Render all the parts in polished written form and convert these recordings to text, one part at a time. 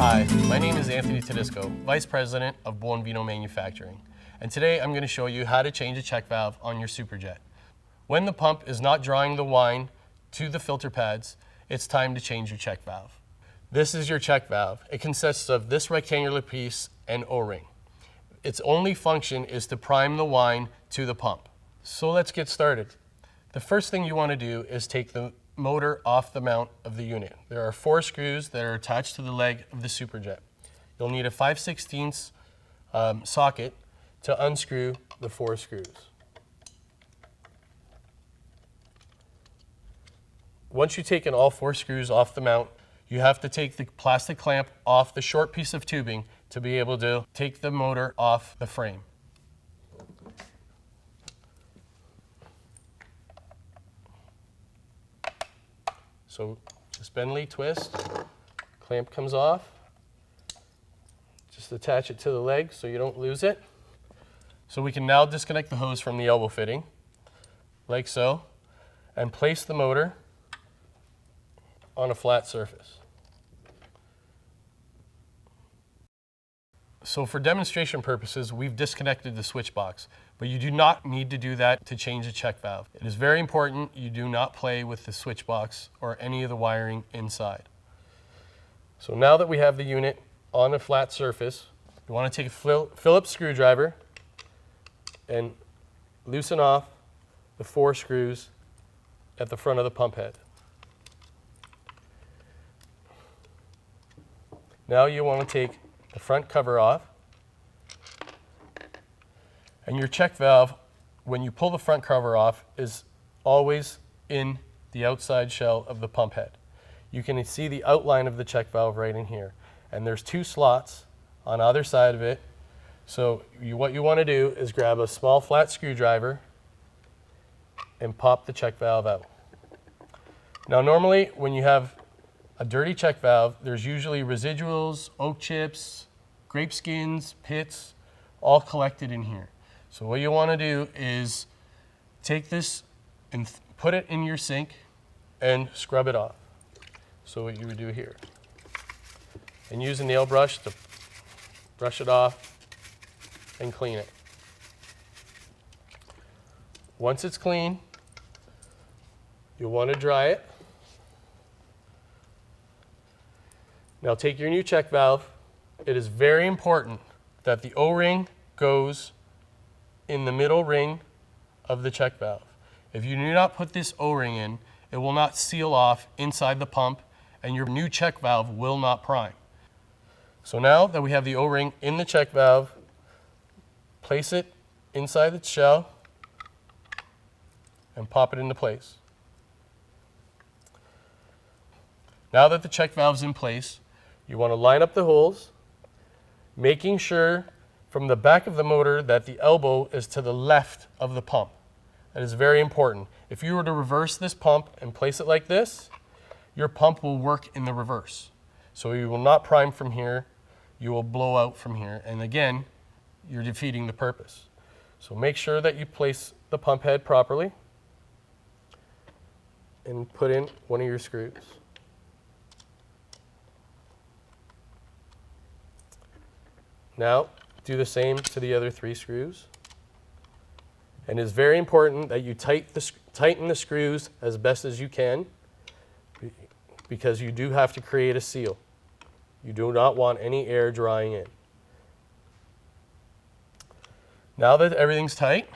Hi, my name is Anthony Tedisco, Vice President of BuonVino Manufacturing, and today I'm going to show you how to change a check valve on your superjet. When the pump is not drawing the wine to the filter pads, it's time to change your check valve. This is your check valve. It consists of this rectangular piece and O-ring. Its only function is to prime the wine to the pump. So let's get started. The first thing you want to do is take the motor off the mount of the unit. There are 4 screws that are attached to the leg of the superjet. You'll need a 5/16 socket to unscrew the 4 screws. Once you've taken all 4 screws off the mount, you have to take the plastic clamp off the short piece of tubing to be able to take the motor off the frame. So just bendly twist, clamp comes off, just attach it to the leg so you don't lose it. So we can now disconnect the hose from the elbow fitting, like so, and place the motor on a flat surface. So for demonstration purposes, we've disconnected the switch box, but you do not need to do that to change the check valve. It is very important you do not play with the switch box or any of the wiring inside. So now that we have the unit on a flat surface, you want to take a Phillips screwdriver and loosen off the 4 screws at the front of the pump head. Now you want to take the front cover off, and your check valve, when you pull the front cover off, is always in the outside shell of the pump head. You can see the outline of the check valve right in here, and there's 2 slots on either side of it. So what you want to do is grab a small flat screwdriver and pop the check valve out. Now normally when you have a dirty check valve, there's usually residuals, oak chips, grape skins, pits, all collected in here. So what you want to do is take this and put it in your sink and scrub it off. So what you would do here. And use a nail brush to brush it off and clean it. Once it's clean, you'll want to dry it. Now take your new check valve. It is very important that the O-ring goes in the middle ring of the check valve. If you do not put this O-ring in, it will not seal off inside the pump and your new check valve will not prime. So now that we have the O-ring in the check valve, place it inside the shell and pop it into place. Now that the check valve's in place, you want to line up the holes, making sure from the back of the motor that the elbow is to the left of the pump. That is very important. If you were to reverse this pump and place it like this, your pump will work in the reverse. So you will not prime from here, you will blow out from here, and again, you're defeating the purpose. So make sure that you place the pump head properly and put in one of your screws. Now, do the same to the other 3 screws. And it's very important that you tighten the screws as best as you can, because you do have to create a seal. You do not want any air drying in. Now that everything's tight,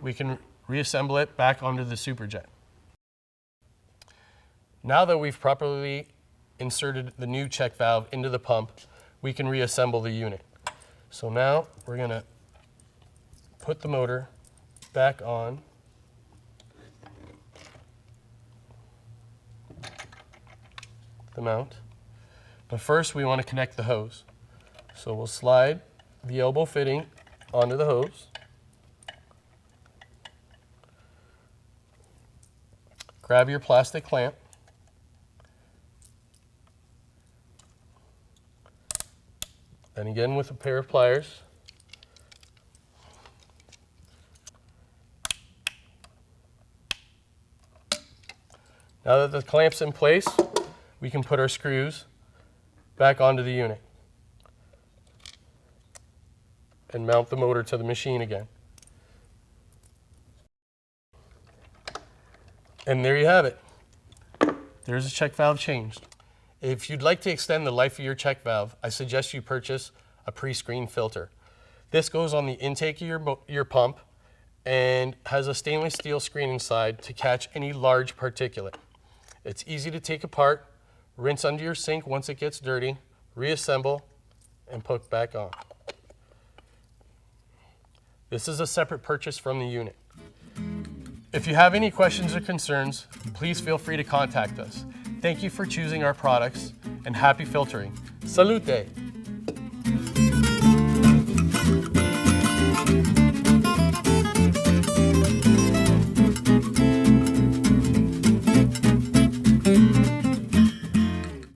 we can reassemble it back onto the superjet. Now that we've properly inserted the new check valve into the pump, we can reassemble the unit. So now we're going to put the motor back on. the mount. But first we want to connect the hose. So we'll slide the elbow fitting onto the hose. Grab your plastic clamp. And again with a pair of pliers. Now that the clamp's in place, we can put our screws back onto the unit and mount the motor to the machine again. And there you have it. There's a check valve changed. If you'd like to extend the life of your check valve, I suggest you purchase a pre-screened filter. This goes on the intake of your pump and has a stainless steel screen inside to catch any large particulate. It's easy to take apart, rinse under your sink once it gets dirty, reassemble, and put back on. This is a separate purchase from the unit. If you have any questions or concerns, please feel free to contact us. Thank you for choosing our products, and happy filtering. Salute!